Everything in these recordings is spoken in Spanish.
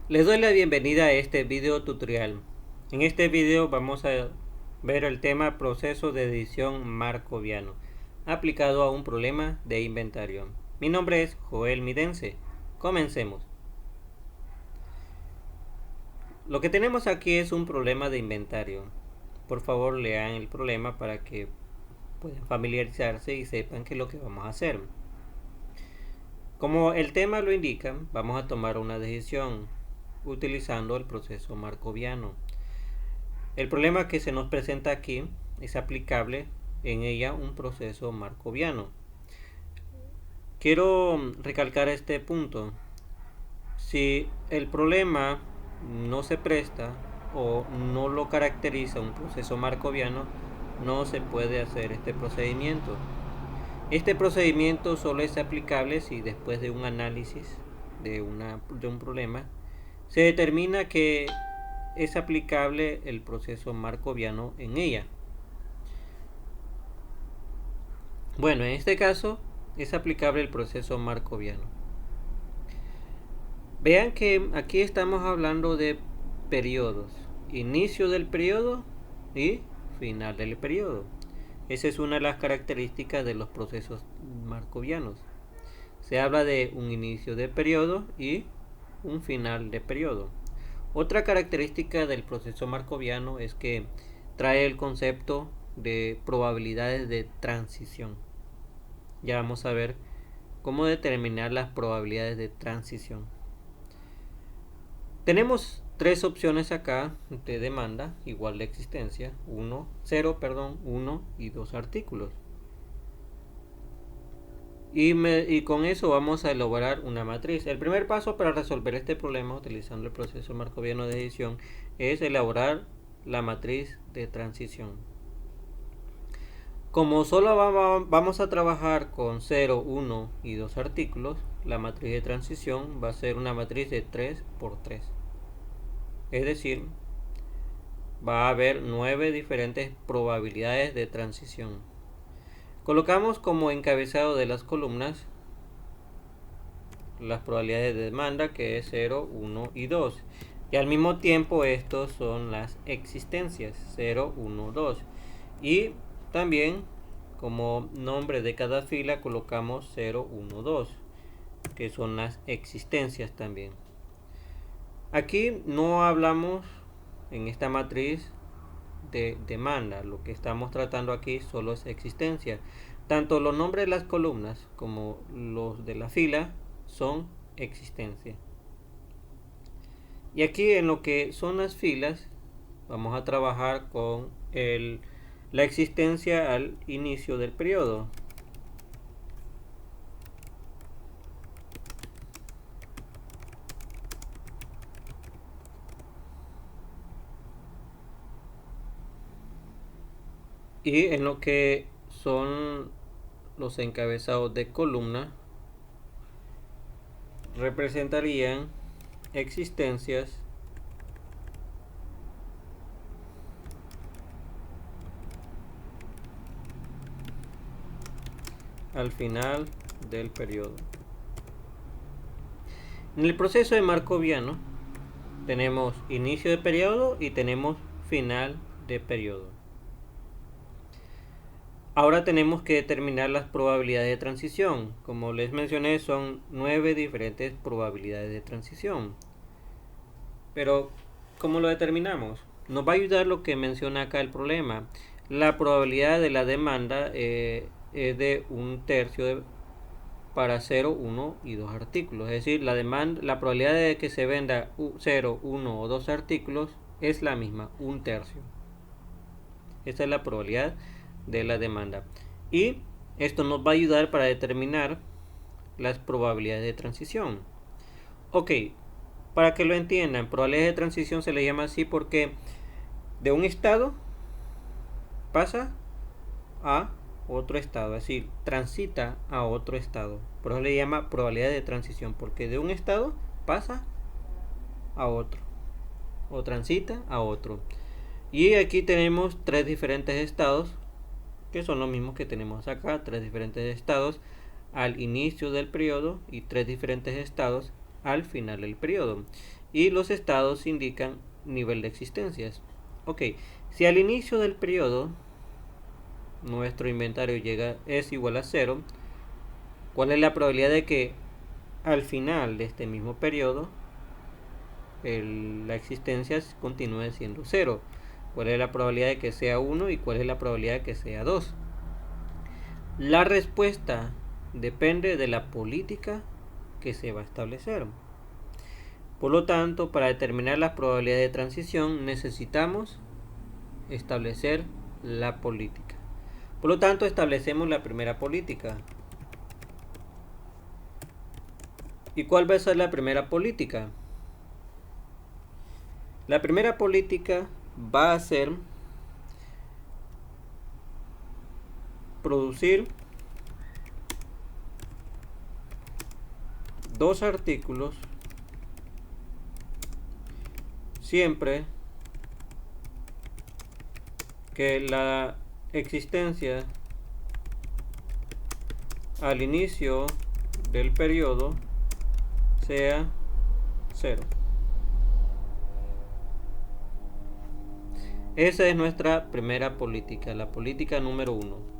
Les doy la bienvenida a este video tutorial. En este video vamos a ver el tema proceso de edición markoviano aplicado a un problema de inventario. Mi nombre es Joel Midense. Comencemos. Lo que tenemos aquí es un problema de inventario. Por favor, lean el problema para que puedan familiarizarse y sepan qué es lo que vamos a hacer. Como el tema lo indica, vamos a tomar una decisión utilizando el proceso markoviano. El problema que se nos presenta aquí es aplicable en ella un proceso markoviano. Quiero recalcar este punto. Si el problema no se presta o no lo caracteriza un proceso markoviano, no se puede hacer este procedimiento. Este procedimiento solo es aplicable si después de un análisis de un problema se determina que es aplicable el proceso markoviano en ella. Bueno, en este caso es aplicable el proceso markoviano. Vean que aquí estamos hablando de periodos, inicio del periodo y final del periodo. Esa es una de las características de los procesos markovianos. Se habla de un inicio de periodo y un final de periodo. Otra característica del proceso markoviano es que trae el concepto de probabilidades de transición. Ya vamos a ver cómo determinar las probabilidades de transición. Tenemos tres opciones acá de demanda igual de existencia, 1 y 2 artículos. Y con eso vamos a elaborar una matriz. El primer paso para resolver este problema utilizando el proceso markoviano de edición es elaborar la matriz de transición. Como solo vamos a trabajar con 0, 1 y 2 artículos, la matriz de transición va a ser una matriz de 3 por 3. Es decir, va a haber 9 diferentes probabilidades de transición. Colocamos como encabezado de las columnas las probabilidades de demanda, que es 0, 1 y 2. Y al mismo tiempo estos son las existencias, 0, 1, 2. Y también como nombre de cada fila colocamos 0, 1, 2, que son las existencias también. Aquí no hablamos en esta matriz de demanda, lo que estamos tratando aquí solo es existencia. Tanto los nombres de las columnas como los de la fila son existencia. Y aquí en lo que son las filas vamos a trabajar con la existencia al inicio del periodo. Y en lo que son los encabezados de columna representarían existencias al final del periodo. En el proceso de markoviano tenemos inicio de periodo y tenemos final de periodo. Ahora tenemos que determinar las probabilidades de transición. Como les mencioné, son 9 diferentes probabilidades de transición. Pero, ¿cómo lo determinamos? Nos va a ayudar lo que menciona acá el problema. La probabilidad de la demanda es de 1/3 para 0, 1 y 2 artículos. Es decir, la probabilidad de que se venda 0, 1 o 2 artículos es la misma, 1/3. Esta es la probabilidad de la demanda. Y esto nos va a ayudar para determinar las probabilidades de transición. Ok, para que lo entiendan, probabilidades de transición se le llama así porque de un estado pasa a otro estado, es decir, transita a otro estado. Por eso le llama probabilidad de transición, porque de un estado pasa a otro o transita a otro. Y aquí tenemos tres diferentes estados que son los mismos que tenemos acá, tres diferentes estados al inicio del periodo y tres diferentes estados al final del periodo. y los estados indican nivel de existencias. Ok, si al inicio del periodo nuestro inventario es igual a 0, ¿cuál es la probabilidad de que al final de este mismo periodo la existencia continúe siendo 0? ¿Cuál es la probabilidad de que sea 1 y cuál es la probabilidad de que sea 2? La respuesta depende de la política que se va a establecer. Por lo tanto, para determinar las probabilidades de transición necesitamos establecer la política. Por lo tanto, establecemos la primera política. ¿Y cuál va a ser la primera política? La primera política va a ser producir 2 artículos siempre que la existencia al inicio del periodo sea 0. Esa es nuestra primera política, la política número 1.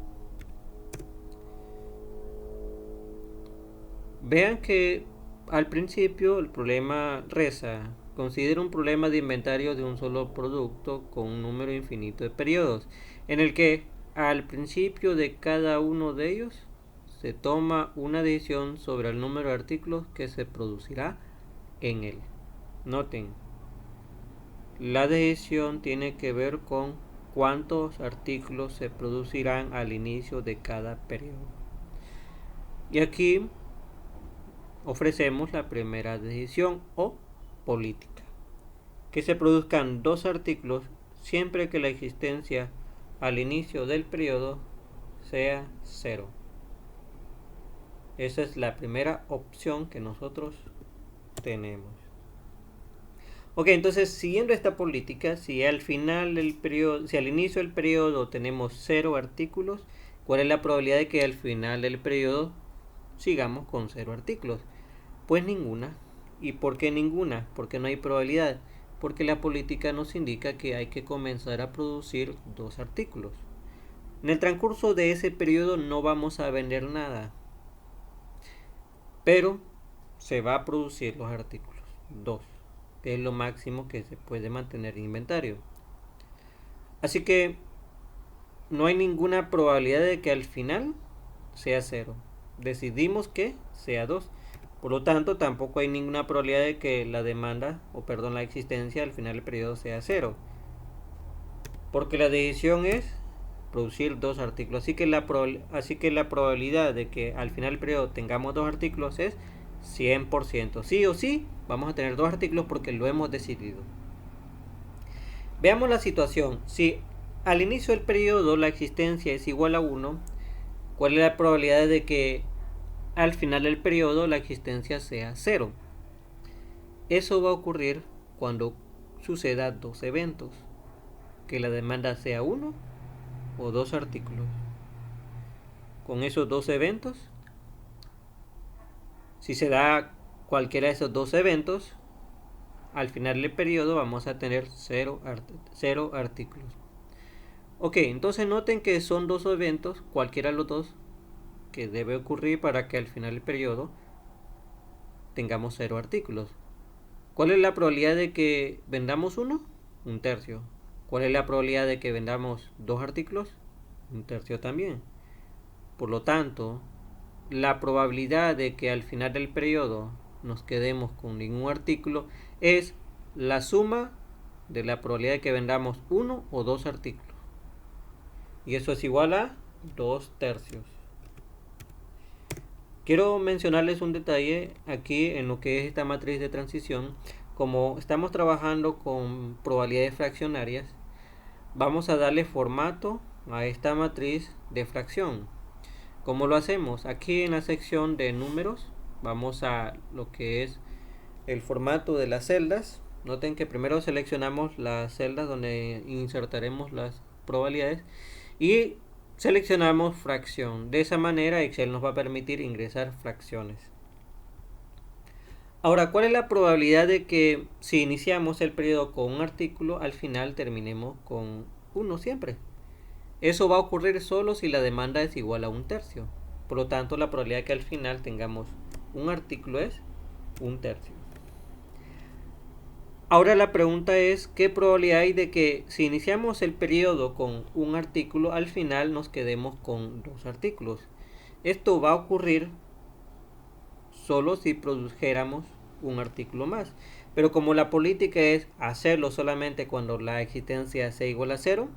Vean que al principio el problema reza: considera un problema de inventario de un solo producto con un número infinito de periodos, en el que al principio de cada uno de ellos se toma una decisión sobre el número de artículos que se producirá en él. Noten, la decisión tiene que ver con cuántos artículos se producirán al inicio de cada periodo. Y aquí ofrecemos la primera decisión o política: que se produzcan 2 artículos siempre que la existencia al inicio del periodo sea 0. Esa es la primera opción que nosotros tenemos. Ok, entonces siguiendo esta política, si al final del periodo, si al inicio del periodo tenemos 0 artículos, ¿cuál es la probabilidad de que al final del periodo sigamos con 0 artículos? Pues ninguna. ¿Y por qué ninguna? Porque no hay probabilidad. Porque la política nos indica que hay que comenzar a producir 2 artículos. En el transcurso de ese periodo no vamos a vender nada, pero se va a producir los artículos 2, que es lo máximo que se puede mantener en inventario. Así que no hay ninguna probabilidad de que al final sea 0. Decidimos que sea 2. Por lo tanto, tampoco hay ninguna probabilidad de que la existencia al final del periodo sea 0. Porque la decisión es producir 2 artículos. Así que la probabilidad de que al final del periodo tengamos 2 artículos es 100%. Sí o sí, vamos a tener 2 artículos porque lo hemos decidido. Veamos la situación. Si al inicio del periodo la existencia es igual a 1, ¿cuál es la probabilidad de que al final del periodo la existencia sea 0? Eso va a ocurrir cuando suceda 2 eventos: que la demanda sea 1 o 2 artículos. Con esos 2 eventos, si se da cualquiera de esos 2 eventos, al final del periodo vamos a tener 0 artículos. Ok, entonces noten que son 2 eventos, cualquiera de los 2, que debe ocurrir para que al final del periodo tengamos 0 artículos. ¿Cuál es la probabilidad de que vendamos 1? 1/3. ¿Cuál es la probabilidad de que vendamos 2 artículos? 1/3 también. Por lo tanto, la probabilidad de que al final del periodo nos quedemos con ningún artículo es la suma de la probabilidad de que vendamos 1 o 2 artículos. Y eso es igual a 2/3. Quiero mencionarles un detalle aquí en lo que es esta matriz de transición. Como estamos trabajando con probabilidades fraccionarias, vamos a darle formato a esta matriz de fracción. ¿Cómo lo hacemos? Aquí en la sección de números vamos a lo que es el formato de las celdas. Noten que primero seleccionamos las celdas donde insertaremos las probabilidades y seleccionamos fracción. De esa manera Excel nos va a permitir ingresar fracciones. Ahora, ¿cuál es la probabilidad de que si iniciamos el periodo con un artículo, al final terminemos con uno siempre? Eso va a ocurrir solo si la demanda es igual a 1/3. Por lo tanto, la probabilidad de que al final tengamos un artículo es 1/3. Ahora la pregunta es, ¿qué probabilidad hay de que si iniciamos el periodo con un artículo, al final nos quedemos con 2 artículos? Esto va a ocurrir solo si produjéramos un artículo más. Pero como la política es hacerlo solamente cuando la existencia sea igual a 0,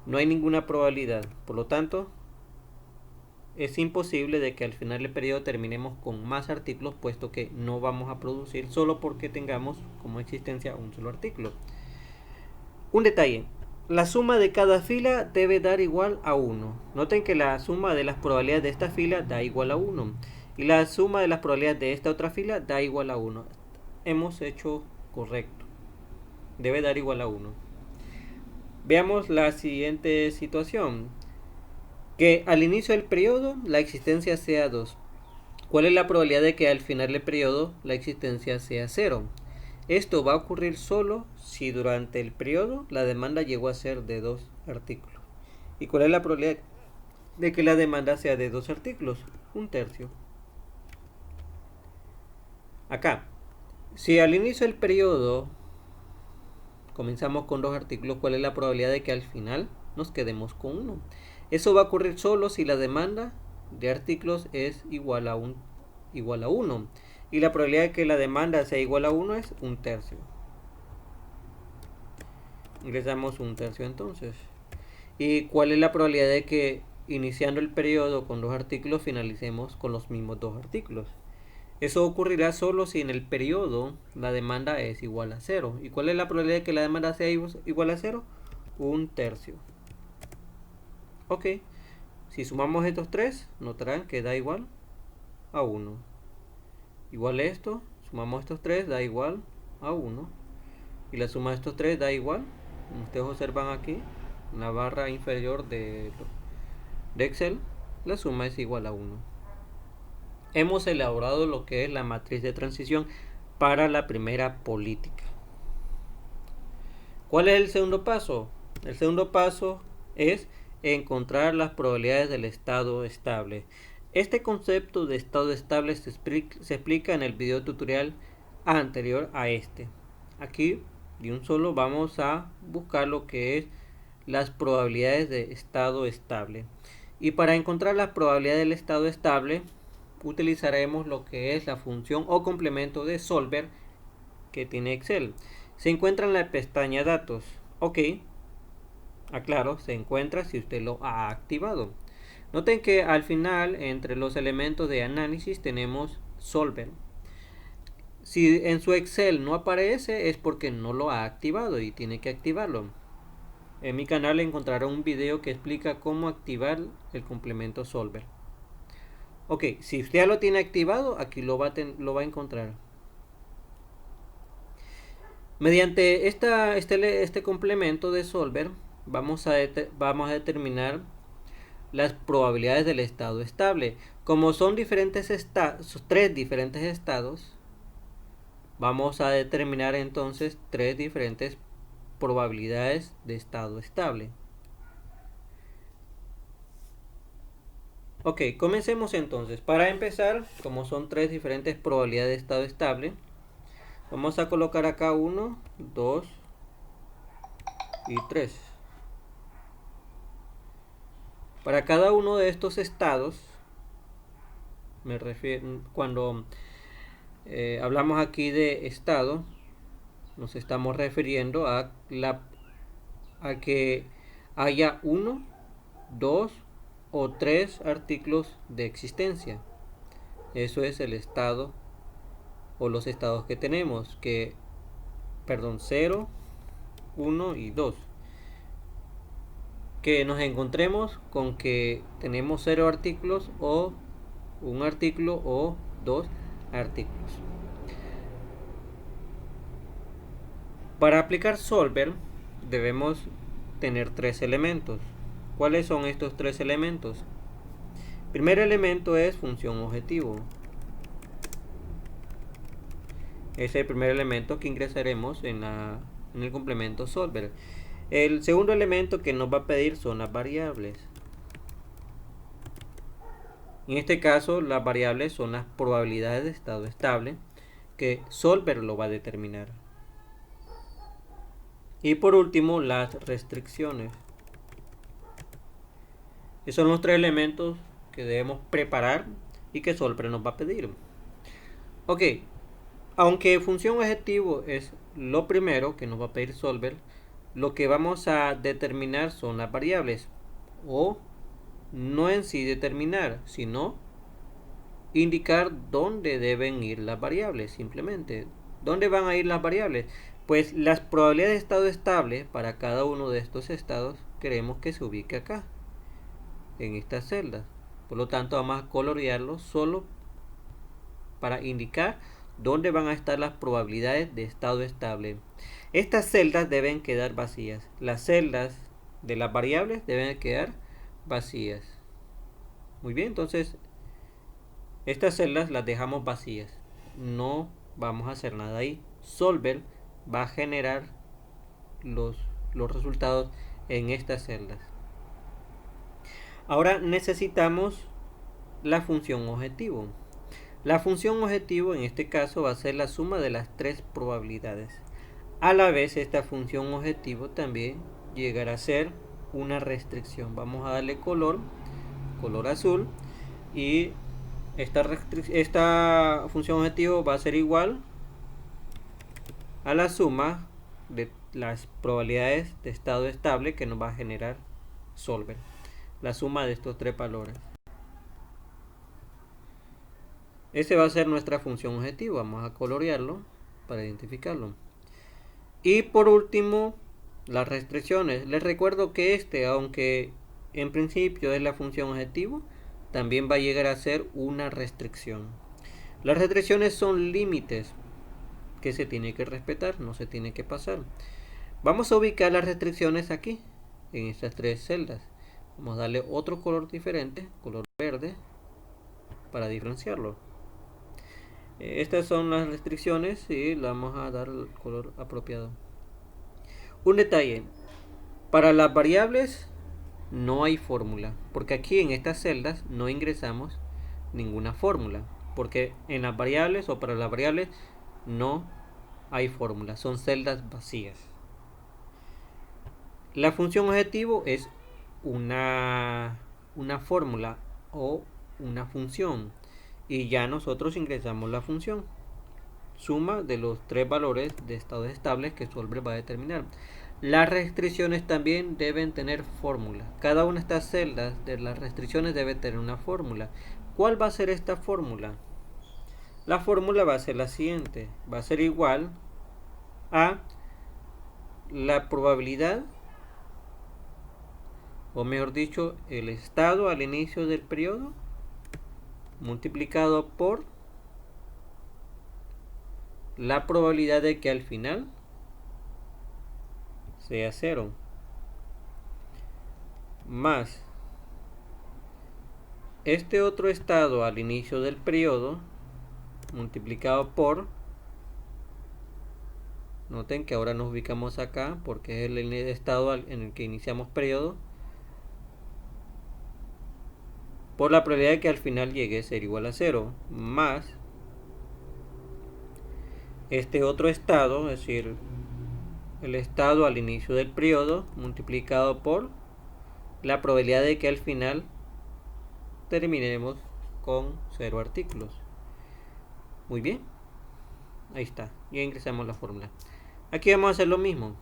no hay ninguna probabilidad. Por lo tanto, es imposible de que al final del periodo terminemos con más artículos, puesto que no vamos a producir solo porque tengamos como existencia un solo artículo. Un detalle: la suma de cada fila debe dar igual a 1. Noten que la suma de las probabilidades de esta fila da igual a 1 y la suma de las probabilidades de esta otra fila da igual a 1. Hemos hecho correcto. Debe dar igual a 1. Veamos la siguiente situación. Que al inicio del periodo la existencia sea 2. ¿Cuál es la probabilidad de que al final del periodo la existencia sea 0? Esto va a ocurrir solo si durante el periodo la demanda llegó a ser de 2 artículos. ¿Y cuál es la probabilidad de que la demanda sea de 2 artículos? 1/3. Acá, si al inicio del periodo comenzamos con 2 artículos, ¿cuál es la probabilidad de que al final nos quedemos con 1? Eso va a ocurrir solo si la demanda de artículos es igual a 1. Y la probabilidad de que la demanda sea igual a 1 es 1/3. Ingresamos 1/3 entonces. ¿Y cuál es la probabilidad de que iniciando el periodo con 2 artículos finalicemos con los mismos 2 artículos? Eso ocurrirá solo si en el periodo la demanda es igual a 0. ¿Y cuál es la probabilidad de que la demanda sea igual a 0? 1/3. Ok, si sumamos estos 3, notarán que da igual a 1. Igual esto, sumamos estos 3, da igual a 1. Y la suma de estos 3 da igual, como ustedes observan aquí, en la barra inferior de Excel, la suma es igual a 1. Hemos elaborado lo que es la matriz de transición para la primera política. ¿Cuál es el segundo paso? El segundo paso es encontrar las probabilidades del estado estable. Este concepto de estado estable se explica en el video tutorial anterior a este. Aquí de un solo vamos a buscar lo que es las probabilidades de estado estable. Y para encontrar las probabilidades del estado estable utilizaremos lo que es la función o complemento de Solver que tiene Excel. Se encuentra en la pestaña Datos. Ok, aclaro, se encuentra si usted lo ha activado. Noten que al final, entre los elementos de análisis, tenemos Solver. Si en su Excel no aparece, es porque no lo ha activado y tiene que activarlo. En mi canal encontrará un video que explica cómo activar el complemento Solver. Ok, si usted ya lo tiene activado, aquí lo va a encontrar. Mediante este complemento de Solver, vamos a determinar las probabilidades del estado estable. Como son tres diferentes estados, vamos a determinar entonces 3 diferentes probabilidades de estado estable. Ok, comencemos entonces. Para empezar, como son 3 diferentes probabilidades de estado estable, vamos a colocar acá 1, 2 y 3. Para cada uno de estos estados, me refiero, cuando hablamos aquí de estado, nos estamos refiriendo a que haya 1, 2 o 3 artículos de existencia. Eso es el estado o los estados que tenemos, 0, 1 y 2. Que nos encontremos con que tenemos 0 artículos o 1 artículo o 2 artículos. Para aplicar Solver debemos tener 3 elementos. ¿Cuáles son estos 3 elementos? Primer elemento es función objetivo. Es el primer elemento que ingresaremos en el complemento solver. El segundo elemento que nos va a pedir son las variables. En este caso, las variables son las probabilidades de estado estable que solver lo va a determinar. Y por último, las restricciones. Esos son los tres elementos que debemos preparar y que solver nos va a pedir. Ok, aunque función objetivo es lo primero que nos va a pedir solver, lo que vamos a determinar son las variables, o no en sí determinar, sino indicar dónde deben ir las variables. Simplemente, ¿dónde van a ir las variables? Pues las probabilidades de estado estable para cada uno de estos estados queremos que se ubique acá, en estas celdas. Por lo tanto, vamos a colorearlo solo para indicar dónde van a estar las probabilidades de estado estable. Estas celdas deben quedar vacías. Las celdas de las variables deben quedar vacías. Muy bien, entonces estas celdas las dejamos vacías. No vamos a hacer nada ahí. Solver va a generar los resultados en estas celdas. Ahora necesitamos la función objetivo. La función objetivo en este caso va a ser la suma de las tres probabilidades. A la vez, esta función objetivo también llegará a ser una restricción. Vamos a darle color azul, y esta función objetivo va a ser igual a la suma de las probabilidades de estado estable que nos va a generar solver. La suma de estos tres valores. Ese va a ser nuestra función objetivo. Vamos a colorearlo para identificarlo. Y por último, las restricciones. Les recuerdo que aunque en principio es la función objetivo, también va a llegar a ser una restricción. Las restricciones son límites que se tiene que respetar, no se tiene que pasar. Vamos a ubicar las restricciones aquí, en estas tres celdas. Vamos a darle otro color diferente, color verde, para diferenciarlo. Estas son las restricciones y le vamos a dar el color apropiado. Un detalle: para las variables no hay fórmula, porque aquí en estas celdas no ingresamos ninguna fórmula, porque en las variables o para las variables no hay fórmula, son celdas vacías. La función objetivo es una fórmula o una función, y ya nosotros ingresamos la función, suma de los tres valores de estados estables que solver va a determinar. Las restricciones también deben tener fórmula. Cada una de estas celdas de las restricciones debe tener una fórmula. ¿Cuál va a ser esta fórmula? La fórmula va a ser la siguiente. Va a ser igual a la probabilidad, o mejor dicho, el estado al inicio del periodo multiplicado por la probabilidad de que al final sea 0, más este otro estado al inicio del periodo multiplicado por, noten que ahora nos ubicamos acá porque es el estado en el que iniciamos periodo, por la probabilidad de que al final llegue a ser igual a 0, más este otro estado, es decir, el estado al inicio del periodo multiplicado por la probabilidad de que al final terminemos con 0 artículos. Muy bien, ahí está, ya ingresamos la fórmula. Aquí vamos a hacer lo mismo.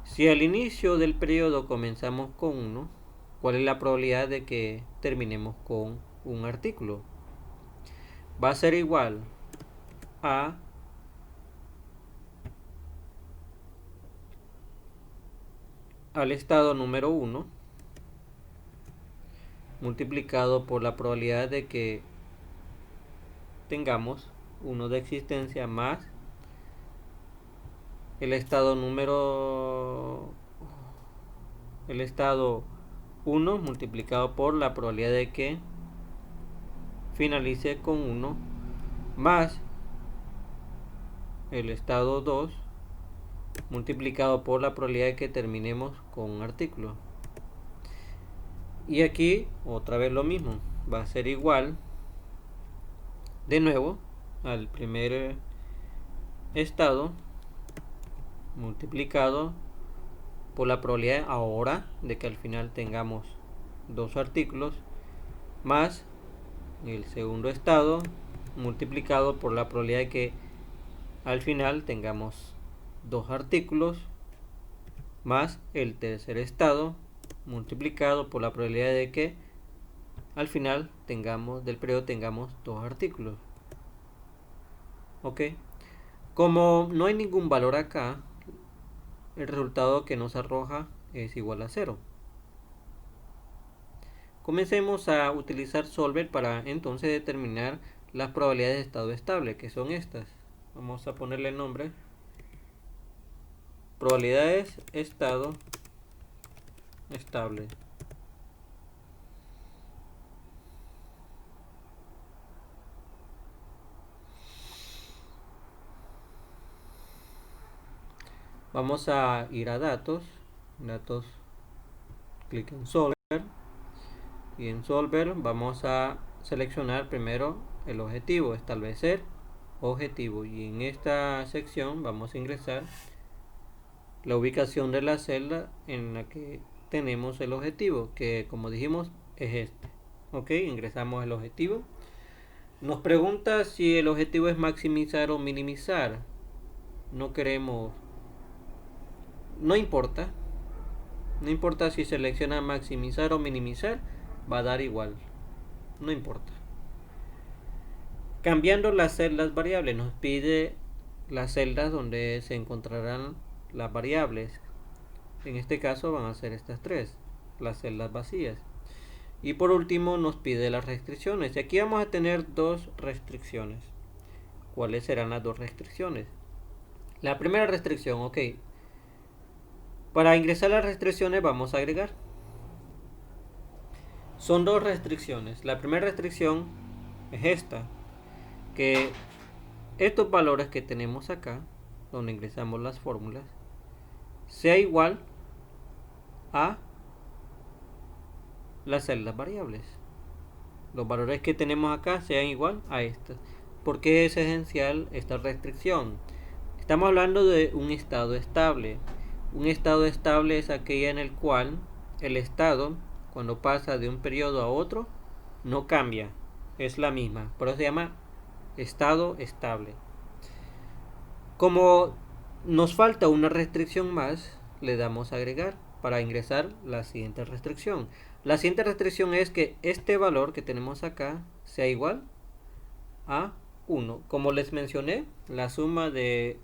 Si al inicio del periodo comenzamos con 1, ¿cuál es la probabilidad de que terminemos con un artículo? Va a ser igual a al estado número 1 multiplicado por la probabilidad de que tengamos 1 de existencia, más el estado 1 multiplicado por la probabilidad de que finalice con 1, más el estado 2 multiplicado por la probabilidad de que terminemos con un artículo. Y aquí otra vez lo mismo, va a ser igual de nuevo al primer estado multiplicado por la probabilidad ahora de que al final tengamos dos artículos más el segundo estado multiplicado por la probabilidad de que al final tengamos dos artículos más el tercer estado multiplicado por la probabilidad de que al final del periodo tengamos dos artículos. Ok, como no hay ningún valor acá, el resultado que nos arroja es igual a 0. Comencemos a utilizar Solver para entonces determinar las probabilidades de estado estable, que son estas. Vamos a ponerle el nombre: probabilidades estado estable. Vamos a ir a datos, clic en Solver, y en Solver vamos a seleccionar primero el objetivo, establecer objetivo, y en esta sección vamos a ingresar la ubicación de la celda en la que tenemos el objetivo, que como dijimos es este. Ok, ingresamos el objetivo. Nos pregunta si el objetivo es maximizar o minimizar. No queremos, no importa, no importa si selecciona maximizar o minimizar, va a dar igual, no importa. Cambiando las celdas variables, nos pide las celdas donde se encontrarán las variables. En este caso van a ser estas tres, las celdas vacías. Y por último nos pide las restricciones. Y aquí vamos a tener dos restricciones. ¿Cuáles serán las dos restricciones? La primera restricción, ok. Para ingresar las restricciones vamos a agregar. Son dos restricciones. La primera restricción es esta, que estos valores que tenemos acá, donde ingresamos las fórmulas, sea igual a las celdas variables. Los valores que tenemos acá sean igual a estas. ¿Por qué es esencial esta restricción? Estamos hablando de un estado estable. Un estado estable es aquella en el cual el estado, cuando pasa de un periodo a otro, no cambia, es la misma. Por eso se llama estado estable. Como nos falta una restricción más, le damos a agregar para ingresar la siguiente restricción. La siguiente restricción es que este valor que tenemos acá sea igual a 1. Como les mencioné, la suma de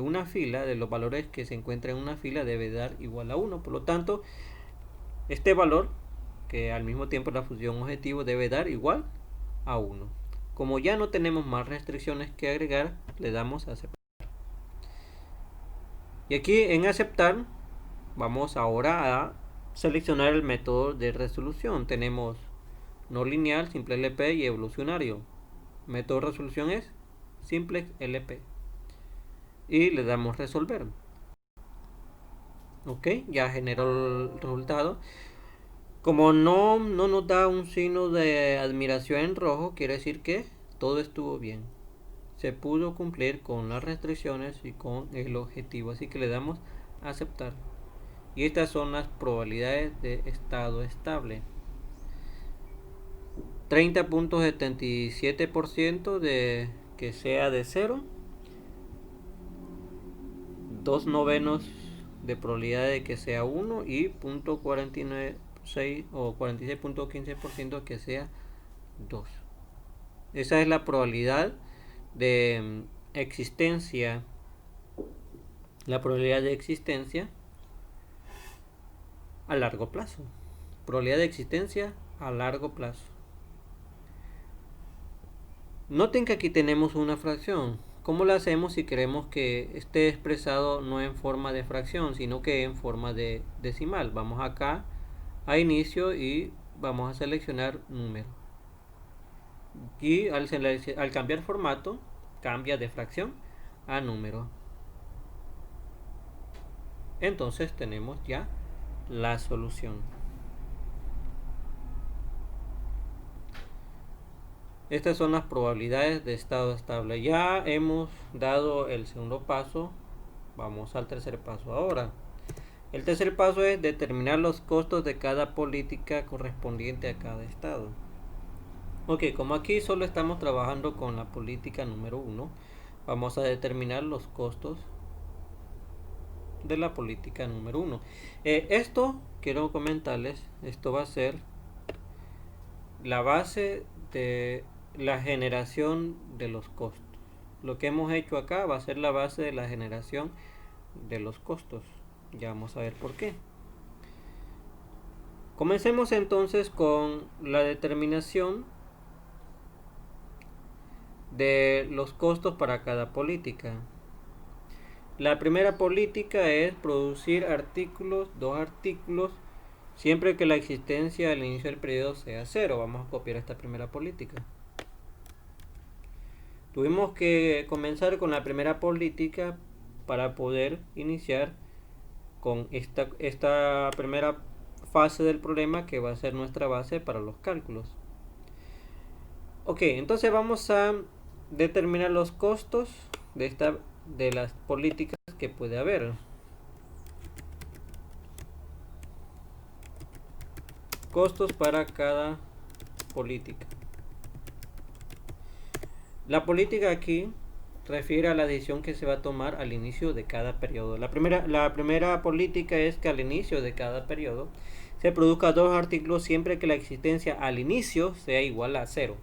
una fila, de los valores que se encuentran en una fila, debe dar igual a 1. Por lo tanto, este valor, que al mismo tiempo es la función objetivo, debe dar igual a 1. Como ya no tenemos más restricciones que agregar, le damos a aceptar. Y aquí en aceptar, vamos ahora a seleccionar el método de resolución. Tenemos no lineal, simple LP y evolucionario. Método de resolución es simplex LP. Y le damos resolver. Ok, ya generó el resultado. Como no nos da un signo de admiración en rojo, quiere decir que todo estuvo bien. Se pudo cumplir con las restricciones y con el objetivo. Así que le damos a aceptar. Y estas son las probabilidades de estado estable. 30.77% de que sea de 0. 2 novenos de probabilidad de que sea 1 y 0.46 o 46.15% que sea 2. Esa es la probabilidad de existencia. La probabilidad de existencia a largo plazo. Probabilidad de existencia a largo plazo. Noten que aquí tenemos una fracción. ¿Cómo la hacemos si queremos que esté expresado no en forma de fracción, sino que en forma de decimal? Vamos acá a inicio y vamos a seleccionar número. Y al cambiar formato, cambia de fracción a número. Entonces tenemos ya la solución. Estas son las probabilidades de estado estable. Ya hemos dado el segundo paso. Vamos al tercer paso ahora. El tercer paso es determinar los costos de cada política correspondiente a cada estado. Ok, como aquí solo estamos trabajando con la política número 1, vamos a determinar los costos de la política número 1. Esto, quiero comentarles, esto va a ser la base de la generación de los costos. Lo que hemos hecho acá va a ser la base de la generación de los costos. Ya vamos a ver por qué. Comencemos entonces con la determinación de los costos para cada política. La primera política es producir dos artículos, siempre que la existencia al inicio del periodo sea 0. Vamos a copiar esta primera política. Tuvimos que comenzar con la primera política para poder iniciar con esta primera fase del problema, que va a ser nuestra base para los cálculos. Ok, entonces vamos a determinar los costos de las políticas que puede haber. Costos para cada política. La política aquí refiere a la decisión que se va a tomar al inicio de cada periodo. La primera política es que al inicio de cada periodo se produzca dos artículos siempre que la existencia al inicio sea igual a 0.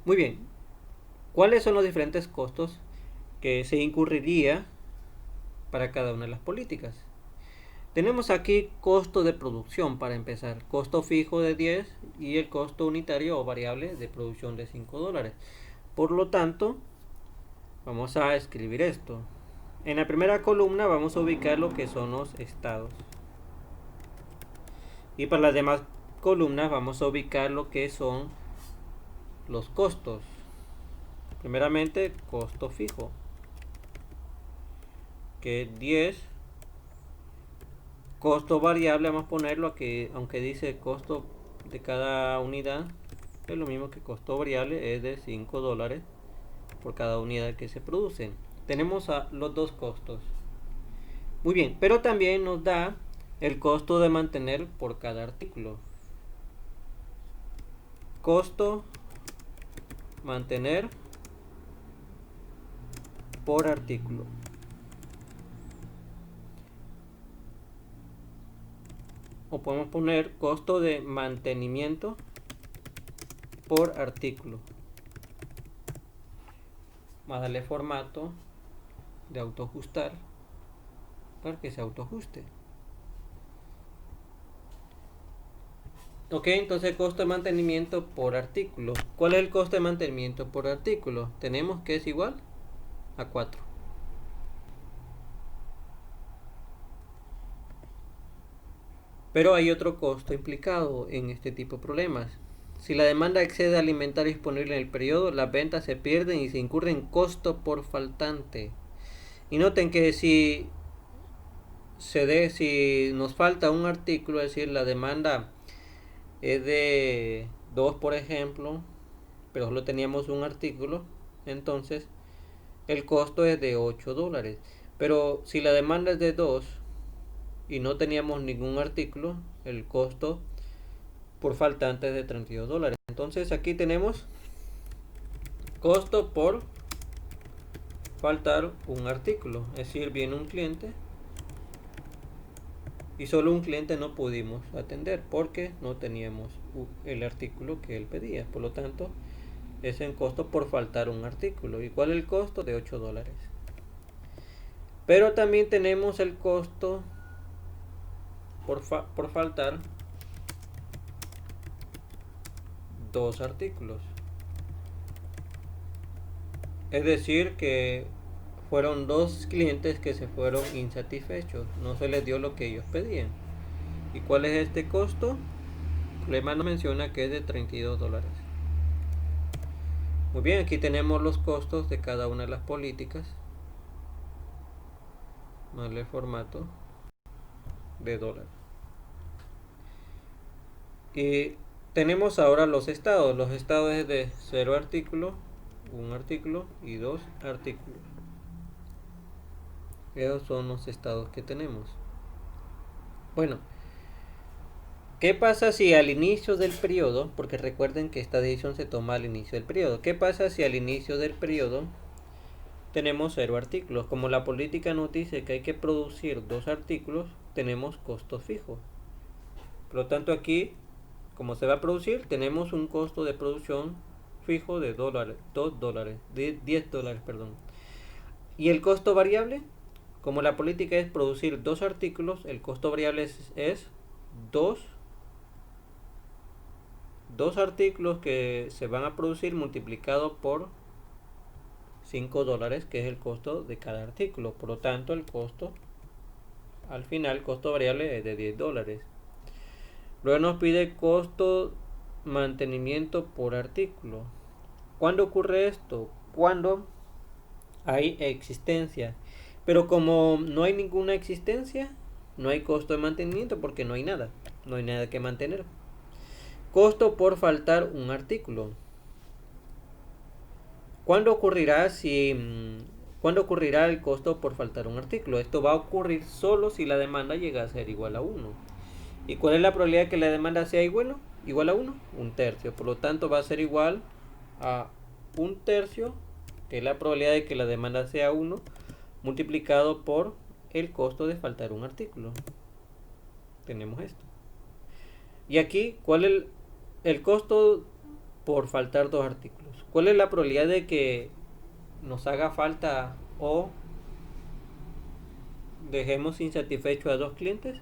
Muy bien, ¿cuáles son los diferentes costos que se incurriría para cada una de las políticas? Tenemos aquí costo de producción para empezar, costo fijo de 10 y el costo unitario o variable de producción de $5. Por lo tanto, vamos a escribir esto. En la primera columna vamos a ubicar lo que son los estados. Y para las demás columnas vamos a ubicar lo que son los costos. Primeramente, costo fijo, que es 10. Costo variable, vamos a ponerlo aquí, aunque dice costo de cada unidad, es lo mismo que costo variable, es de $5 por cada unidad que se producen. Tenemos los dos costos. Muy bien, pero también nos da el costo de mantener por cada artículo. Costo mantener por artículo. O podemos poner costo de mantenimiento por artículo. Vamos a darle formato de autoajustar para que se autoajuste. Ok, entonces costo de mantenimiento por artículo. ¿Cuál es el costo de mantenimiento por artículo? Tenemos que es igual a 4. Pero hay otro costo implicado en este tipo de problemas. Si la demanda excede al inventario disponible en el periodo, las ventas se pierden y se incurre en costo por faltante. Y noten que si nos falta un artículo, es decir, la demanda es de 2, por ejemplo, pero solo teníamos un artículo, entonces el costo es de $8. Pero si la demanda es de 2 y no teníamos ningún artículo, el costo por faltante es de $32. Entonces aquí tenemos costo por faltar un artículo, es decir, viene un cliente y solo un cliente no pudimos atender porque no teníamos el artículo que él pedía. Por lo tanto, es en costo por faltar un artículo. ¿Y cuál es el costo? De $8. Pero también tenemos el costo por faltar dos artículos. Es decir, que fueron dos clientes que se fueron insatisfechos, no se les dio lo que ellos pedían. ¿Y cuál es este costo? El problema nos menciona que es de $32. Muy bien, aquí tenemos los costos de cada una de las políticas, más el formato de dólar. Y tenemos ahora los estados. Los estados es de 0 artículos, 1 artículo y 2 artículos. Esos son los estados que tenemos. Bueno, ¿qué pasa si al inicio del periodo, porque recuerden que esta decisión se toma al inicio del periodo, qué pasa si al inicio del periodo tenemos 0 artículos? Como la política nos dice que hay que producir 2 artículos, tenemos costos fijos. Por lo tanto, aquí, como se va a producir, tenemos un costo de producción fijo de $2, de $10, perdón. ¿Y el costo variable? Como la política es producir 2 artículos, el costo variable es 2 artículos que se van a producir multiplicado por $5, que es el costo de cada artículo. Por lo tanto, el costo, al final, el costo variable es de $10. Luego nos pide costo mantenimiento por artículo. ¿Cuándo ocurre esto? Cuando hay existencia. Pero como no hay ninguna existencia, no hay costo de mantenimiento porque no hay nada. No hay nada que mantener. Costo por faltar un artículo. ¿Cuándo ocurrirá el costo por faltar un artículo? Esto va a ocurrir solo si la demanda llega a ser igual a 1. ¿Y cuál es la probabilidad de que la demanda sea igual a 1? Un tercio. Por lo tanto, va a ser igual a un tercio, que es la probabilidad de que la demanda sea 1, multiplicado por el costo de faltar un artículo. Tenemos esto. Y aquí, ¿cuál es el costo por faltar 2 artículos? ¿Cuál es la probabilidad de que nos haga falta o dejemos insatisfecho a 2 clientes?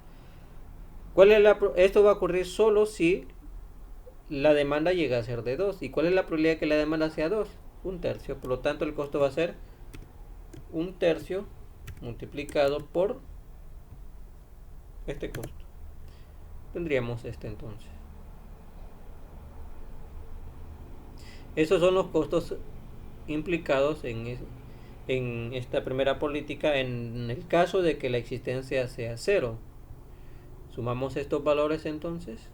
Esto va a ocurrir solo si la demanda llega a ser de 2. ¿Y cuál es la probabilidad de que la demanda sea 2? Un tercio. Por lo tanto, el costo va a ser un tercio multiplicado por este costo. Tendríamos este entonces. Esos son los costos implicados en esta primera política en el caso de que la existencia sea 0. Sumamos estos valores entonces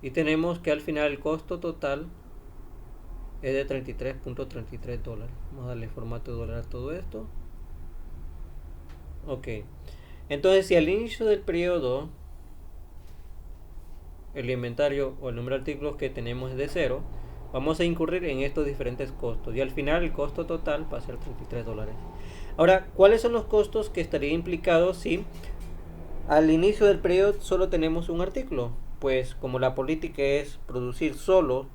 y tenemos que al final el costo total es de $33.33. Vamos a darle formato de dólar a todo esto. Ok, entonces si al inicio del periodo el inventario o el número de artículos que tenemos es de 0, vamos a incurrir en estos diferentes costos y al final el costo total va a ser $33. Ahora, ¿cuáles son los costos que estarían implicados si al inicio del periodo solo tenemos un artículo? Pues como la política es producir solo,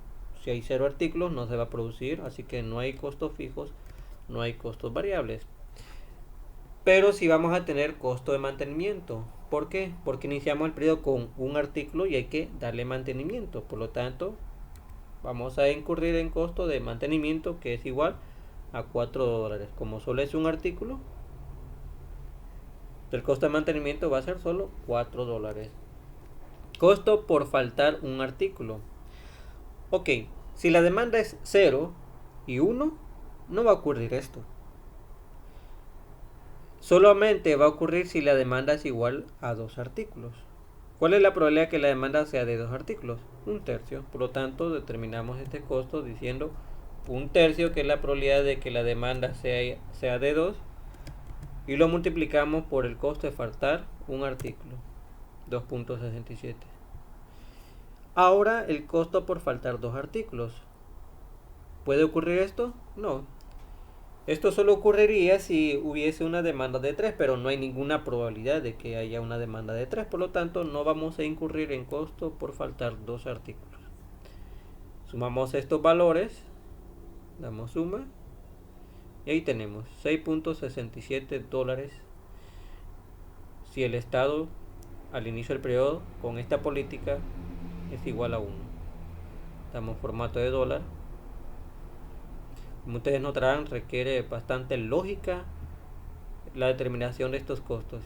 si hay 0 artículos no se va a producir, así que no hay costos fijos, no hay costos variables. Pero sí vamos a tener costo de mantenimiento. ¿Por qué? Porque iniciamos el periodo con un artículo y hay que darle mantenimiento. Por lo tanto, vamos a incurrir en costo de mantenimiento que es igual a $4. Como solo es un artículo, el costo de mantenimiento va a ser solo $4. Costo por faltar un artículo. Ok, si la demanda es 0 y 1, no va a ocurrir esto. Solamente va a ocurrir si la demanda es igual a 2 artículos. ¿Cuál es la probabilidad de que la demanda sea de 2 artículos? Un tercio. Por lo tanto, determinamos este costo diciendo un tercio, que es la probabilidad de que la demanda sea de 2, y lo multiplicamos por el costo de faltar un artículo, 2.67. Ahora el costo por faltar 2 artículos. ¿Puede ocurrir esto? No. Esto solo ocurriría si hubiese una demanda de 3, pero no hay ninguna probabilidad de que haya una demanda de 3, por lo tanto no vamos a incurrir en costo por faltar 2 artículos. Sumamos estos valores, damos suma, y ahí tenemos $6.67 si el estado al inicio del periodo con esta política es igual a 1. Damos formato de dólar. Como ustedes notarán, requiere bastante lógica la determinación de estos costos.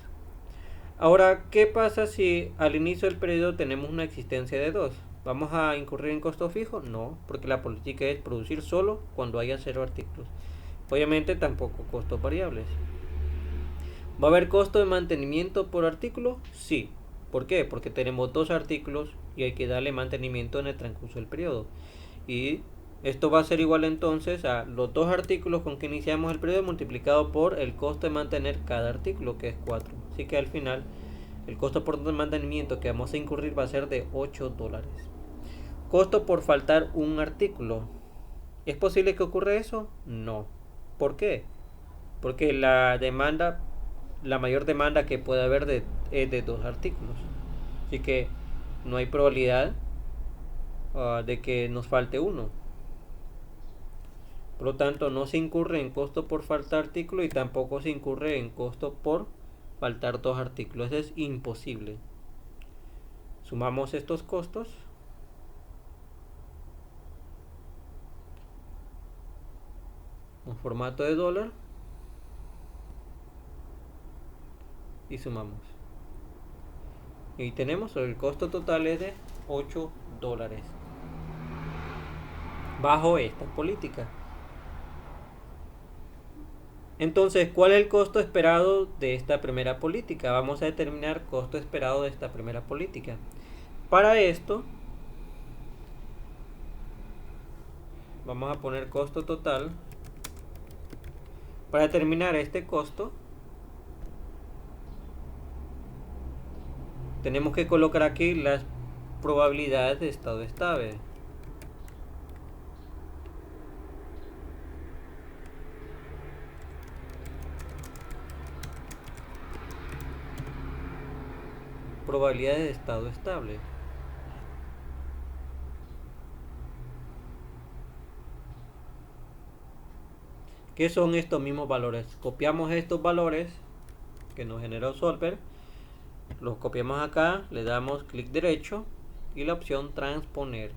Ahora, ¿qué pasa si al inicio del periodo tenemos una existencia de 2? ¿Vamos a incurrir en costo fijo? No, porque la política es producir solo cuando haya 0 artículos. Obviamente tampoco costos variables. ¿Va a haber costo de mantenimiento por artículo? Sí. ¿Por qué? Porque tenemos 2 artículos y hay que darle mantenimiento en el transcurso del periodo. Y esto va a ser igual entonces a los 2 artículos con que iniciamos el periodo multiplicado por el costo de mantener cada artículo, que es 4. Así que al final el costo por mantenimiento que vamos a incurrir va a ser de $8. Costo por faltar un artículo. ¿Es posible que ocurra eso? No. ¿Por qué? Porque la mayor demanda que puede haber es de 2 artículos. Así que no hay probabilidad de que nos falte uno. Por lo tanto, no se incurre en costo por faltar artículo y tampoco se incurre en costo por faltar 2 artículos. Eso es imposible. Sumamos estos costos. En formato de dólar. Y sumamos. Y tenemos el costo total es de $8 bajo esta política. Entonces, ¿cuál es el costo esperado de esta primera política? Vamos a determinar costo esperado de esta primera política. Para esto, vamos a poner costo total. Para determinar este costo, tenemos que colocar aquí las probabilidades de estado estable. Probabilidades de estado estable. ¿Qué son estos mismos valores? Copiamos estos valores que nos generó Solver, los copiamos acá, le damos clic derecho y la opción transponer.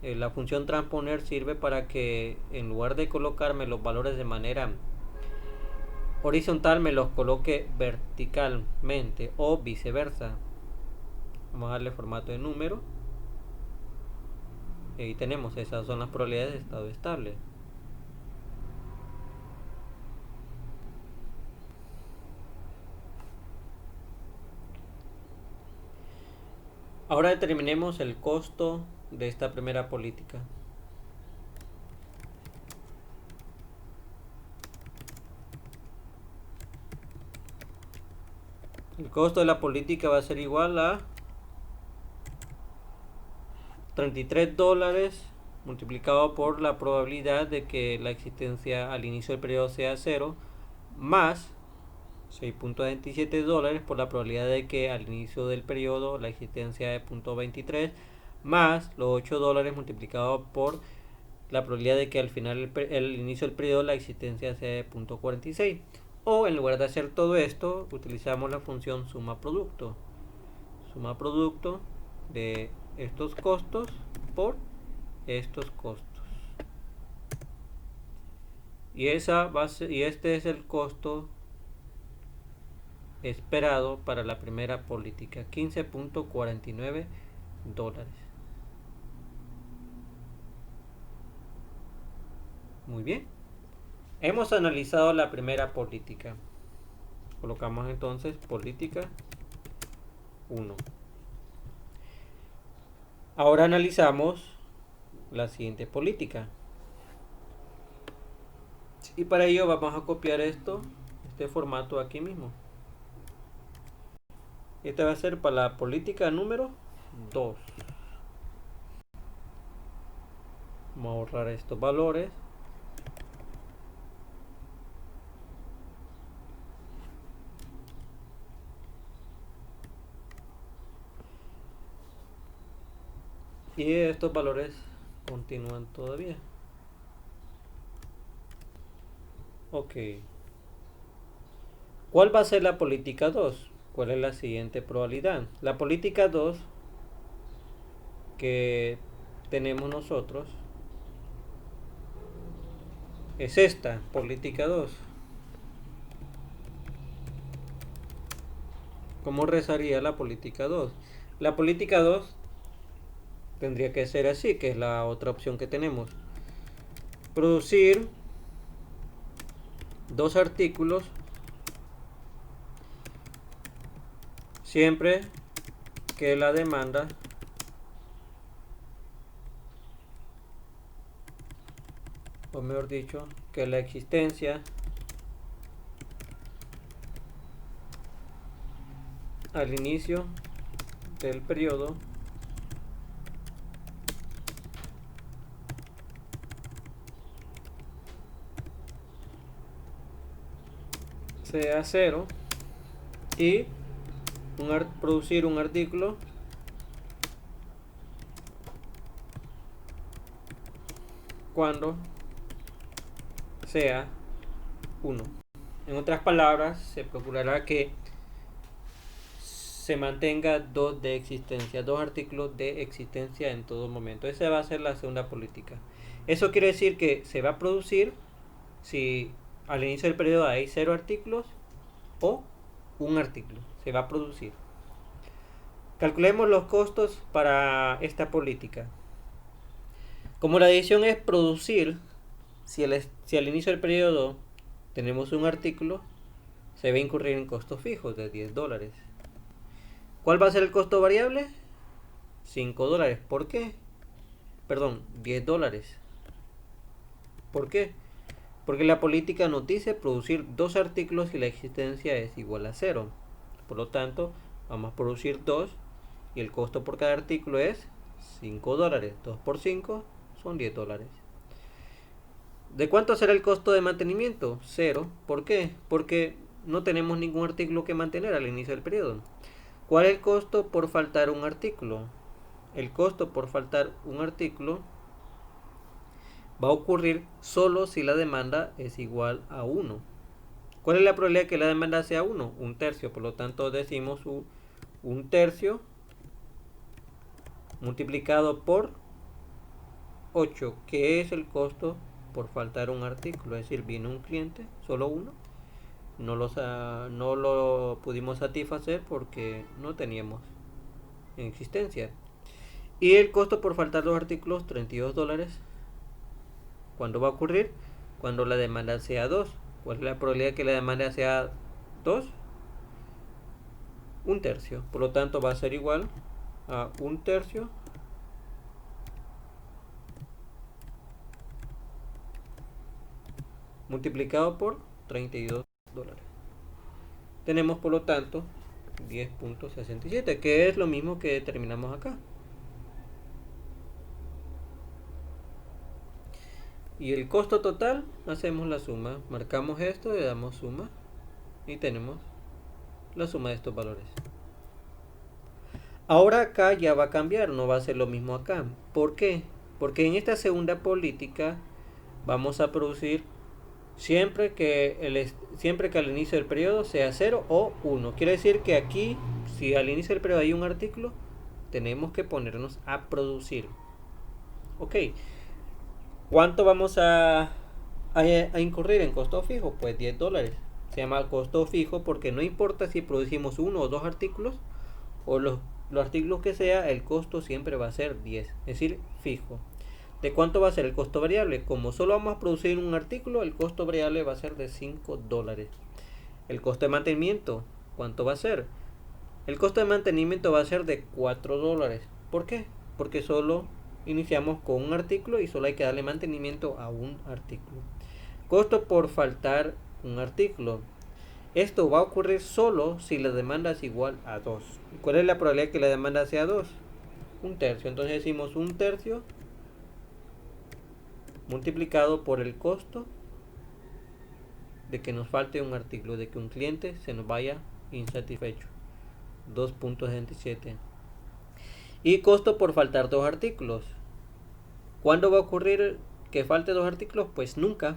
La función transponer sirve para que en lugar de colocarme los valores de manera horizontal me los coloque verticalmente o viceversa. Vamos a darle formato de número. Y ahí tenemos, esas son las probabilidades de estado estable. Ahora determinemos el costo de esta primera política. El costo de la política va a ser igual a $33 multiplicado por la probabilidad de que la existencia al inicio del periodo sea 0 más $6.27 por la probabilidad de que al inicio del periodo la existencia es $0.23 más los $8 multiplicado por la probabilidad de que al final el inicio del periodo la existencia sea de 0.46. O en lugar de hacer todo esto, utilizamos la función suma producto. Suma producto de estos costos por estos costos. Y este es el costo esperado para la primera política, $15.49. Muy bien. Hemos analizado la primera política. Colocamos entonces política 1. Ahora analizamos la siguiente política. Y para ello vamos a copiar este formato aquí mismo. Este va a ser para la política número 2. Vamos a borrar estos valores. Y estos valores continúan todavía. Ok. ¿Cuál va a ser la política 2? ¿Cuál es la siguiente probabilidad? La política 2 que tenemos nosotros es esta, política 2. ¿Cómo rezaría la política 2? La política 2 tendría que ser así, que es la otra opción que tenemos. Producir dos artículos siempre que la demanda o mejor dicho, que la existencia al inicio del periodo sea cero y producir un artículo cuando sea 1. En otras palabras, se procurará que se mantenga dos artículos de existencia en todo momento. Esa va a ser la segunda política. Eso quiere decir que se va a producir si al inicio del periodo hay 0 artículos o un artículo. Se va a producir. Calculemos los costos para esta política. Como la decisión es producir, si al inicio del periodo tenemos un artículo, se va a incurrir en costos fijos de $10. ¿Cuál va a ser el costo variable? $5. ¿Por qué? Perdón, $10. ¿Por qué? Porque la política nos dice producir dos artículos y la existencia es igual a 0. Por lo tanto, vamos a producir 2 y el costo por cada artículo es $5. 2 por 5 son $10. ¿De cuánto será el costo de mantenimiento? 0. ¿Por qué? Porque no tenemos ningún artículo que mantener al inicio del periodo. ¿Cuál es el costo por faltar un artículo? El costo por faltar un artículo va a ocurrir solo si la demanda es igual a 1. ¿Cuál es la probabilidad de que la demanda sea 1? Un tercio. Por lo tanto, decimos un tercio multiplicado por 8, que es el costo por faltar un artículo. Es decir, vino un cliente, solo uno, no lo pudimos satisfacer porque no teníamos en existencia. Y el costo por faltar dos artículos, $32. ¿Cuándo va a ocurrir? Cuando la demanda sea 2. ¿Cuál es la probabilidad de que la demanda sea 2? Un tercio. Por lo tanto, va a ser igual a un tercio multiplicado por $32. Tenemos, por lo tanto, 10.67, que es lo mismo que determinamos acá. Y el costo total, hacemos la suma. Marcamos esto, le damos suma y tenemos la suma de estos valores. Ahora acá ya va a cambiar, no va a ser lo mismo acá. ¿Por qué? Porque en esta segunda política vamos a producir siempre que al inicio del periodo sea 0 o 1. Quiere decir que aquí, si al inicio del periodo hay un artículo, tenemos que ponernos a producir. Ok. ¿Cuánto vamos a incurrir en costo fijo? Pues $10. Se llama costo fijo porque no importa si producimos uno o dos artículos o los artículos que sea, el costo siempre va a ser 10, es decir, fijo. ¿De cuánto va a ser el costo variable? Como solo vamos a producir un artículo, el costo variable va a ser de $5. El costo de mantenimiento, ¿cuánto va a ser? El costo de mantenimiento va a ser de $4. ¿Por qué? Porque solo iniciamos con un artículo y solo hay que darle mantenimiento a un artículo. Costo por faltar un artículo. Esto va a ocurrir solo si la demanda es igual a 2. ¿Cuál es la probabilidad de que la demanda sea 2? Un tercio. Entonces decimos un tercio multiplicado por el costo de que nos falte un artículo, de que un cliente se nos vaya insatisfecho. 2.67. Y costo por faltar dos artículos. ¿Cuándo va a ocurrir que falte dos artículos? Pues nunca,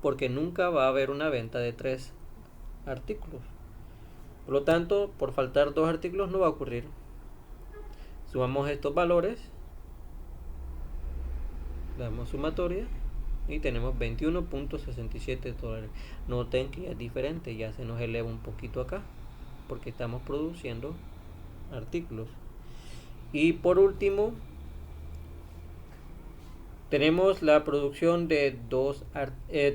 porque nunca va a haber una venta de 3 artículos. Por lo tanto, por faltar dos artículos no va a ocurrir. Sumamos estos valores, le damos sumatoria y tenemos $21.67. Noten que ya es diferente, ya se nos eleva un poquito acá porque estamos produciendo artículos. Y por último, tenemos la producción de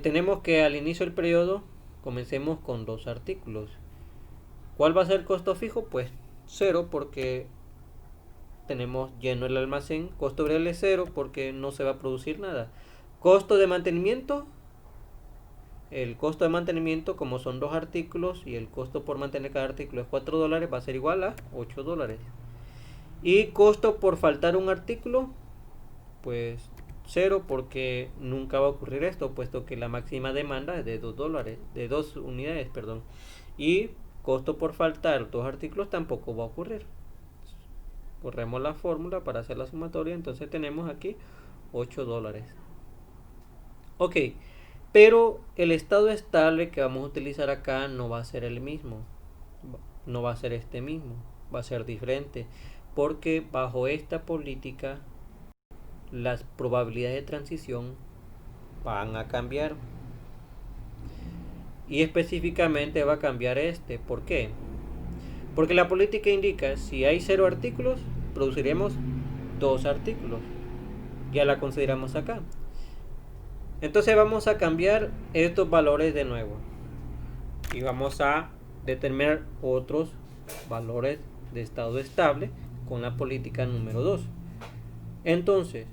tenemos que al inicio del periodo comencemos con 2 artículos. ¿Cuál va a ser el costo fijo? Pues 0, porque tenemos lleno el almacén. Costo variable 0, porque no se va a producir nada. Costo de mantenimiento. El costo de mantenimiento, como son 2 artículos y el costo por mantener cada artículo es $4, va a ser igual a $8. Y costo por faltar un artículo, pues 0, porque nunca va a ocurrir esto, puesto que la máxima demanda es de $2, de 2 unidades, perdón. Y costo por faltar 2 artículos tampoco va a ocurrir. Corremos la fórmula para hacer la sumatoria, entonces tenemos aquí $8. Ok, pero el estado estable que vamos a utilizar acá no va a ser el mismo, no va a ser este mismo, va a ser diferente, porque bajo esta política las probabilidades de transición van a cambiar. Y específicamente va a cambiar ¿por qué? Porque la política indica, si hay 0 artículos, produciremos 2 artículos. Ya la consideramos acá. Entonces vamos a cambiar estos valores de nuevo. Y vamos a determinar otros valores de estado estable con la política número 2. Entonces,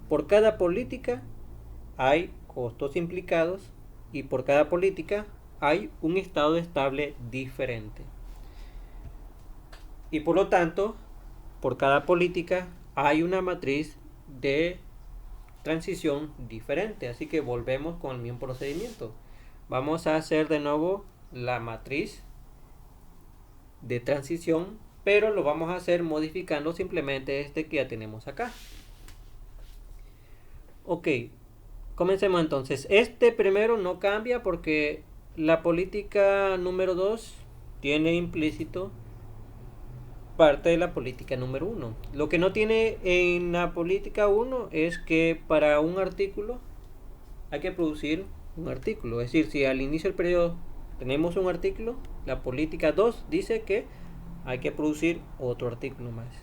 por cada política hay costos implicados y por cada política hay un estado estable diferente. Y por lo tanto, por cada política hay una matriz de transición diferente. Así que volvemos con el mismo procedimiento. Vamos a hacer de nuevo la matriz de transición, pero lo vamos a hacer modificando simplemente este que ya tenemos acá. Ok, comencemos entonces. Este primero no cambia porque la política número 2 tiene implícito parte de la política número 1. Lo que no tiene en la política 1 es que para un artículo hay que producir un artículo. Es decir, si al inicio del periodo tenemos un artículo, la política 2 dice que hay que producir otro artículo más.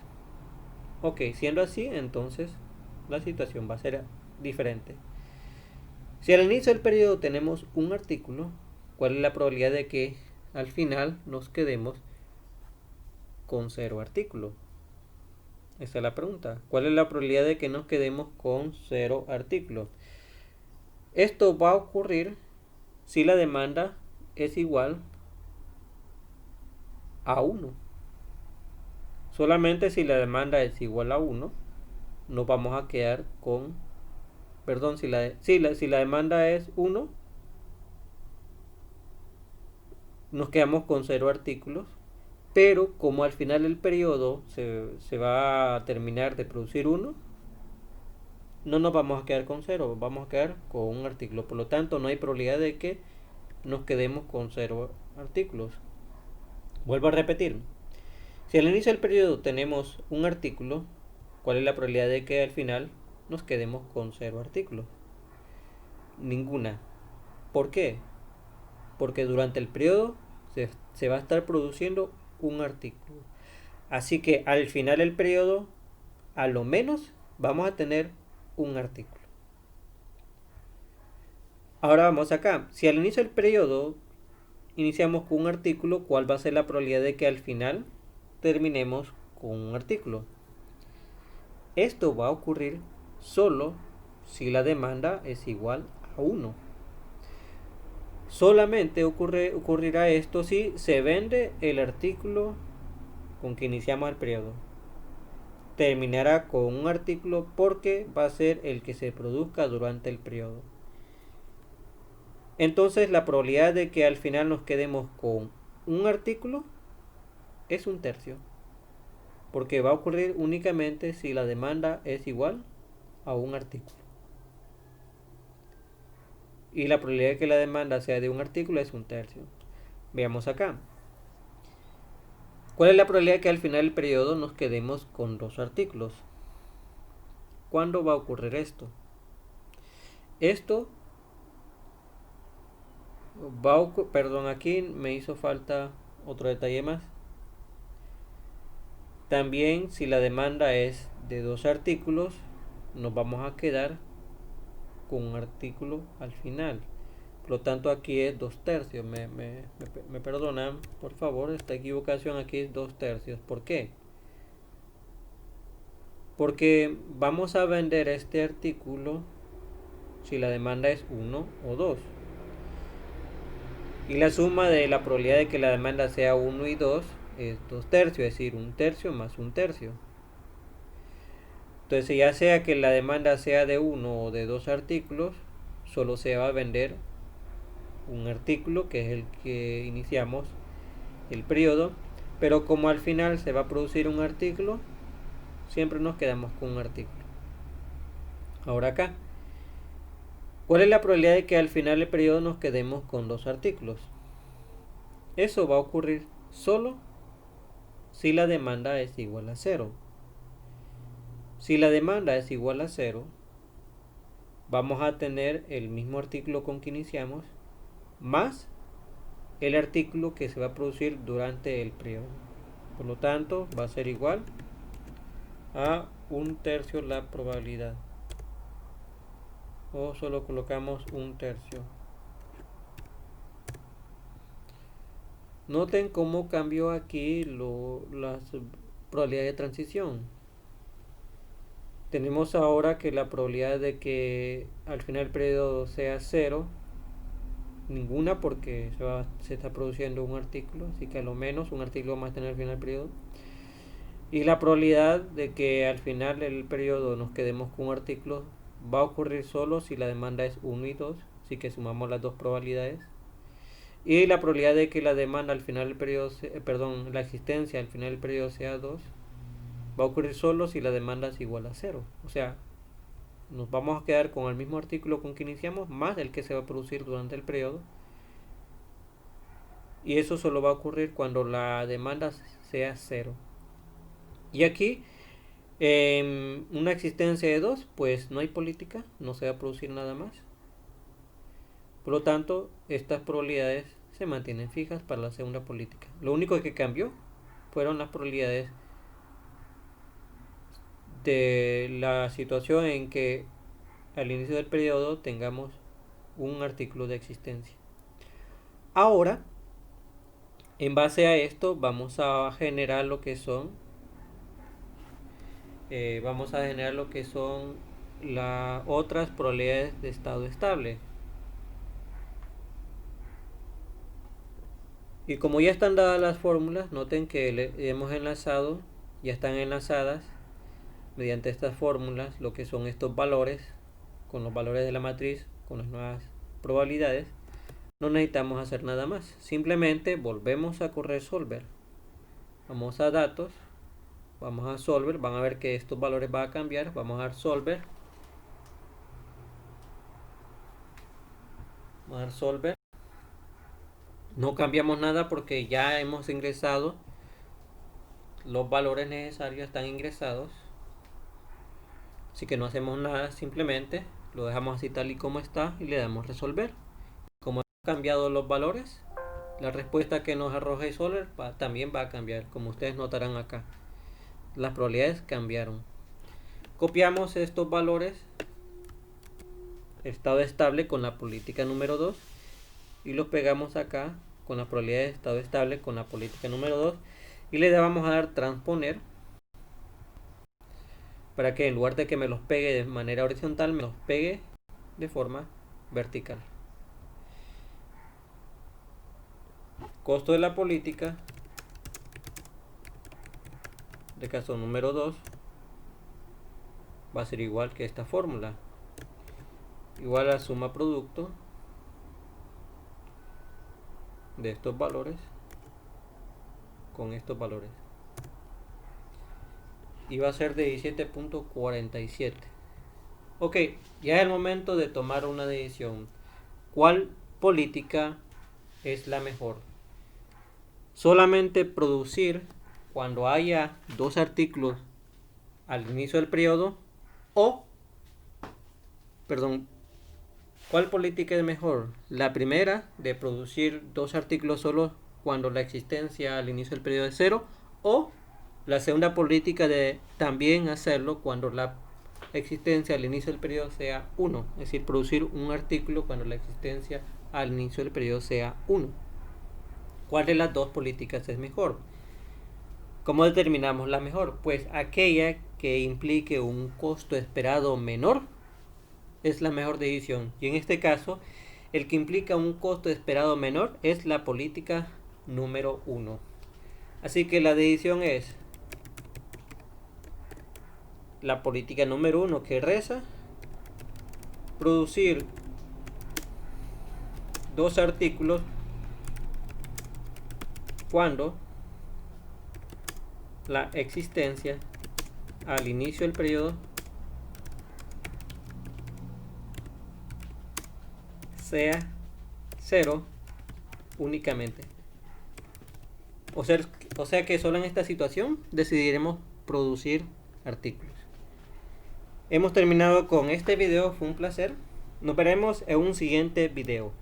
Ok, siendo así, entonces la situación va a ser diferente. Si al inicio del periodo tenemos un artículo, ¿cuál es la probabilidad de que al final nos quedemos con 0 artículos? Esa es la pregunta. ¿Cuál es la probabilidad de que nos quedemos con 0 artículos? Esto va a ocurrir si la demanda es igual a 1. Solamente si la demanda es igual a 1, nos vamos a quedar con... Perdón, si la demanda es 1, nos quedamos con 0 artículos. Pero como al final del periodo se va a terminar de producir 1, no nos vamos a quedar con 0, vamos a quedar con un artículo. Por lo tanto, no hay probabilidad de que nos quedemos con 0 artículos. Vuelvo a repetir. Si al inicio del periodo tenemos un artículo, ¿cuál es la probabilidad de que al final nos quedemos con 0 artículos? Ninguna. ¿Por qué? Porque durante el periodo se va a estar produciendo un artículo. Así que al final del periodo, a lo menos vamos a tener un artículo. Ahora vamos acá. Si al inicio del periodo iniciamos con un artículo, ¿cuál va a ser la probabilidad de que al final terminemos con un artículo? Esto va a ocurrir solo si la demanda es igual a 1. Solamente ocurrirá esto si se vende el artículo con que iniciamos el periodo. Terminará con un artículo porque va a ser el que se produzca durante el periodo. Entonces la probabilidad de que al final nos quedemos con un artículo es 1/3, porque va a ocurrir únicamente si la demanda es igual a un artículo. Y la probabilidad de que la demanda sea de un artículo es 1/3. Veamos acá. ¿Cuál es la probabilidad de que al final del periodo nos quedemos con 2 artículos? ¿Cuándo va a ocurrir esto? Esto va a ocurrir, perdón, aquí me hizo falta otro detalle más. También si la demanda es de 2 artículos, nos vamos a quedar con un artículo al final. Por lo tanto aquí es 2/3. Me perdonan, por favor, esta equivocación aquí es 2/3. ¿Por qué? Porque vamos a vender este artículo si la demanda es 1 o 2. Y la suma de la probabilidad de que la demanda sea 1 y 2 es 2/3, es decir, 1/3 más 1/3. Entonces, ya sea que la demanda sea de 1 o de 2 artículos, solo se va a vender un artículo, que es el que iniciamos el periodo. Pero como al final se va a producir un artículo, siempre nos quedamos con un artículo. Ahora acá, ¿cuál es la probabilidad de que al final del periodo nos quedemos con 2 artículos? Eso va a ocurrir solo si la demanda es igual a 0. Si la demanda es igual a 0, vamos a tener el mismo artículo con que iniciamos, más el artículo que se va a producir durante el periodo. Por lo tanto, va a ser igual a 1/3 la probabilidad. O solo colocamos 1/3. Noten cómo cambió aquí las probabilidades de transición. Tenemos ahora que la probabilidad de que al final del periodo sea 0, ninguna, porque se está produciendo un artículo, así que a lo menos un artículo más tener al final del periodo. Y la probabilidad de que al final del periodo nos quedemos con un artículo va a ocurrir solo si la demanda es 1 y 2, así que sumamos las dos probabilidades. Y la probabilidad de que la demanda al final del periodo, la existencia al final del periodo sea 2, va a ocurrir solo si la demanda es igual a 0. O sea, nos vamos a quedar con el mismo artículo con que iniciamos, más el que se va a producir durante el periodo. Y eso solo va a ocurrir cuando la demanda sea 0. Y aquí, en una existencia de 2, pues no hay política, no se va a producir nada más. Por lo tanto, estas probabilidades se mantienen fijas para la segunda política. Lo único que cambió fueron las probabilidades de la situación en que al inicio del periodo tengamos un artículo de existencia. Ahora, en base a esto, vamos a generar lo que son las otras probabilidades de estado estable. Y como ya están dadas las fórmulas, noten que le hemos enlazado, ya están enlazadas mediante estas fórmulas lo que son estos valores, con los valores de la matriz, con las nuevas probabilidades. No necesitamos hacer nada más, simplemente volvemos a correr solver. Vamos a datos, vamos a solver, van a ver que estos valores van a cambiar, vamos a dar solver. Vamos a dar solver. No cambiamos nada porque ya hemos ingresado, los valores necesarios están ingresados, así que no hacemos nada, simplemente lo dejamos así tal y como está y le damos resolver. Como hemos cambiado los valores, la respuesta que nos arroje Solver también va a cambiar, como ustedes notarán acá. Las probabilidades cambiaron. Copiamos estos valores, estado estable con la política número 2, y los pegamos acá con la probabilidad de estado estable con la política número 2, y le vamos a dar transponer para que en lugar de que me los pegue de manera horizontal, me los pegue de forma vertical. Costo de la política de caso número 2 va a ser igual que esta fórmula, igual a suma producto de estos valores con estos valores, y va a ser de 17.47. Ok, ya es el momento de tomar una decisión. ¿Cuál política es la mejor? ¿Solamente producir cuando haya 2 artículos al inicio del periodo? O, perdón, ¿cuál política es mejor? La primera, de producir 2 artículos solo cuando la existencia al inicio del periodo es 0, o La segunda política de también hacerlo cuando la existencia al inicio del periodo sea 1, es decir, producir un artículo cuando la existencia al inicio del periodo sea 1. ¿Cuál de las dos políticas es mejor? ¿Cómo determinamos la mejor? Pues aquella que implique un costo esperado menor es la mejor decisión. Y en este caso, el que implica un costo esperado menor es la política número 1. Así que la decisión es la política número 1, que reza producir 2 artículos cuando la existencia al inicio del periodo sea 0 únicamente. O sea que solo en esta situación decidiremos producir artículos. Hemos terminado con este video, fue un placer. Nos veremos en un siguiente video.